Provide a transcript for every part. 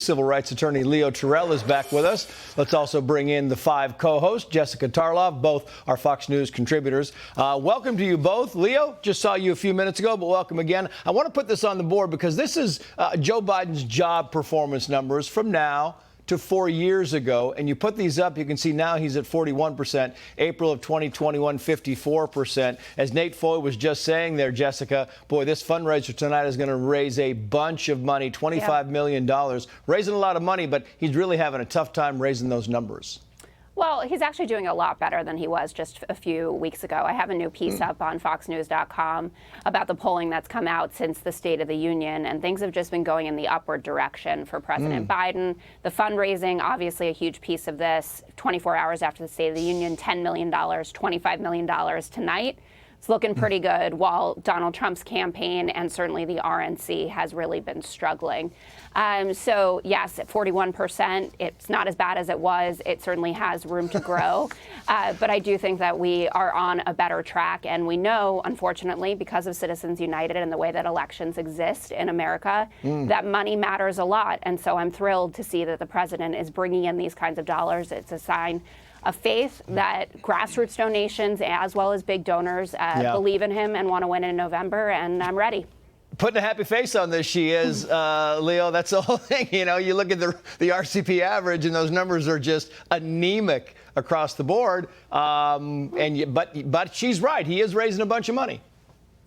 Civil rights attorney Leo Terrell is back with us. Let's also bring in the 5 co-hosts, Jessica Tarlov, both are Fox News contributors. Welcome to you both. Leo, just saw you a few minutes ago, but welcome again. I want to put this on the board because this is Joe Biden's job performance numbers from now to 4 years ago, and you put these up, you can see now he's at 41%, April of 2021, 54%. As Nate Foy was just saying there, Jessica, boy, this fundraiser tonight is going to raise a bunch of money, $25 million, raising a lot of money, but he's really having a tough time raising those numbers. Well, he's actually doing a lot better than he was just a few weeks ago. I have a new piece up on foxnews.com about the polling that's come out since the State of the Union, and things have just been going in the upward direction for President Biden. The fundraising, obviously a huge piece of this. 24 hours after the State of the Union, $10 million, $25 million tonight. It's looking pretty good, while Donald Trump's campaign and certainly the RNC has really been struggling. So, yes, at 41%, it's not as bad as it was. It certainly has room to grow. But I do think that we are on a better track. And we know, unfortunately, because of Citizens United and the way that elections exist in America, that money matters a lot. And so I'm thrilled to see that the president is bringing in these kinds of dollars. It's a sign of faith that grassroots donations as well as big donors believe in him and want to win in November, and I'm ready. Putting a happy face on this, she is, Leo. That's the whole thing. You know, you look at the RCP average, and those numbers are just anemic across the board. But she's right. He is raising a bunch of money.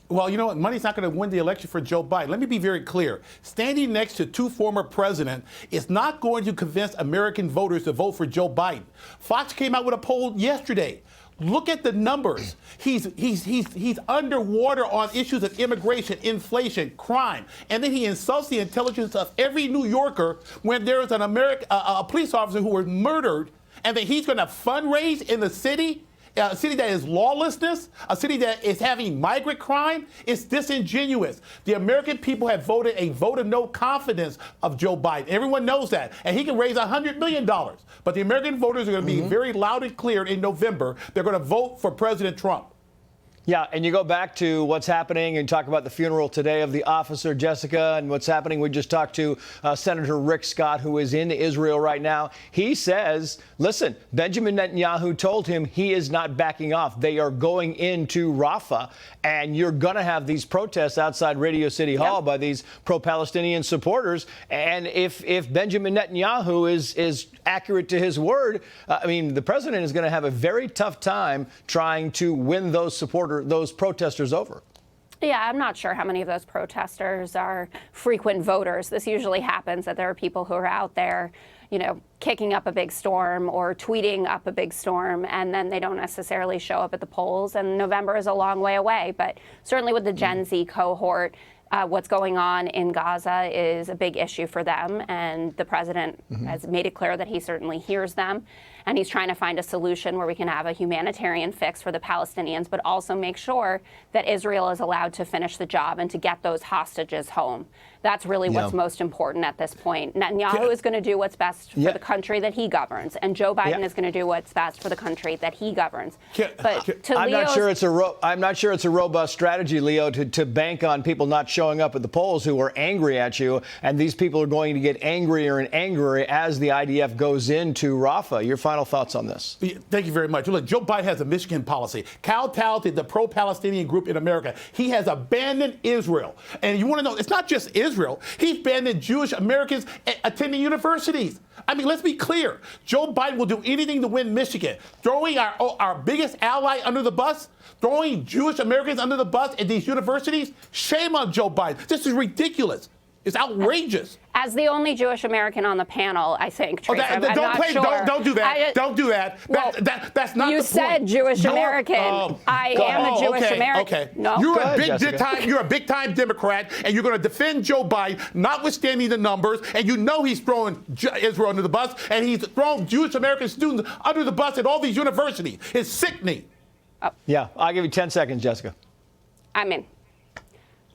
Well, you know what? Money's not going to win the election for Joe Biden. Let me be very clear. Standing next to 2 former presidents is not going to convince American voters to vote for Joe Biden. Fox came out with a poll yesterday. Look at the numbers. He's underwater on issues of immigration, inflation, crime, and then he insults the intelligence of every New Yorker when there is a police officer who was murdered, and then he's going to fundraise in the city. A city that is lawlessness, a city that is having migrant crime. It's disingenuous. The American people have voted a vote of no confidence of Joe Biden. Everyone knows that. And he can raise $100 million. But the American voters are going to be very loud and clear in November. They're going to vote for President Trump. Yeah, and you go back to what's happening and talk about the funeral today of the officer, Jessica, and what's happening. We just talked to Senator Rick Scott, who is in Israel right now. He says, listen, Benjamin Netanyahu told him he is not backing off. They are going into Rafah, and you're going to have these protests outside Radio City Hall by these pro-Palestinian supporters. And if Benjamin Netanyahu is accurate to his word, I mean, the president is going to have a very tough time trying to win those protesters over. Yeah, I'm not sure how many of those protesters are frequent voters. This usually happens that there are people who are out there, you know, kicking up a big storm or tweeting up a big storm, and then they don't necessarily show up at the polls. And November is a long way away. But certainly with the Gen Z cohort, what's going on in Gaza is a big issue for them. And the president has made it clear that he certainly hears them. And he's trying to find a solution where we can have a humanitarian fix for the Palestinians, but also make sure that Israel is allowed to finish the job and to get those hostages home. That's really what's most important at this point. Netanyahu is going to do what's best for the country that he governs, and Joe Biden is going to do what's best for the country that he governs. I'm not sure it's a robust strategy, Leo, to bank on people not showing up at the polls who are angry at you, and these people are going to get angrier and angrier as the IDF goes into Rafah. Your final thoughts on this? Thank you very much. Look, Joe Biden has a Michigan policy. kowtowed the pro-Palestinian group in America. He has abandoned Israel. And you want to know, it's not just Israel. He's abandoned Jewish Americans attending universities. I mean, let's be clear. Joe Biden will do anything to win Michigan. Throwing our biggest ally under the bus, throwing Jewish Americans under the bus at these universities, shame on Joe Biden. This is ridiculous. It's outrageous. As the only Jewish American on the panel, I think, Tracy, don't do that. Don't do that. That's not the point. You said Jewish American. I am a Jewish American. Okay. No. You're a big-time Democrat, and you're going to defend Joe Biden, notwithstanding the numbers, and you know he's throwing Israel under the bus, and he's throwing Jewish American students under the bus at all these universities. It's sickening. Yeah, I'll give you 10 seconds, Jessica. I mean,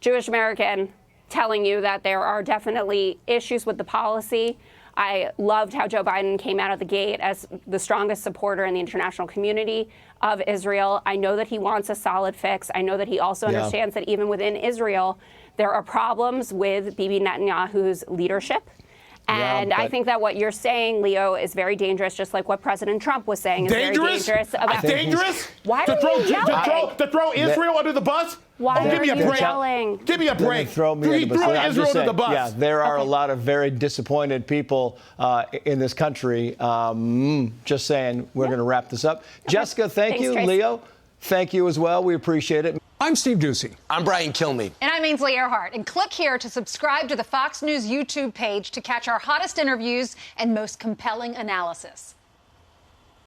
Jewish American, telling you that there are definitely issues with the policy. I loved how Joe Biden came out of the gate as the strongest supporter in the international community of Israel. I know that he wants a solid fix. I know that he also understands that even within Israel, there are problems with Bibi Netanyahu's leadership. And I think that what you're saying, Leo, is very dangerous, just like what President Trump was saying is dangerous? very dangerous. About Dangerous? Why are you yelling? To throw Israel under the bus? Why give me are a you break. yelling? Give me a break. Throw me He under the threw bus. I'm Israel just under the saying, bus. yeah, there are a lot of very disappointed people in this country. Just saying, we're going to wrap this up. Jessica, thank Thanks, you. Trace. Leo, thank you as well. We appreciate it. I'm Steve Ducey. I'm Brian Kilmeade. And I'm Ainsley Earhart. And click here to subscribe to the Fox News YouTube page to catch our hottest interviews and most compelling analysis.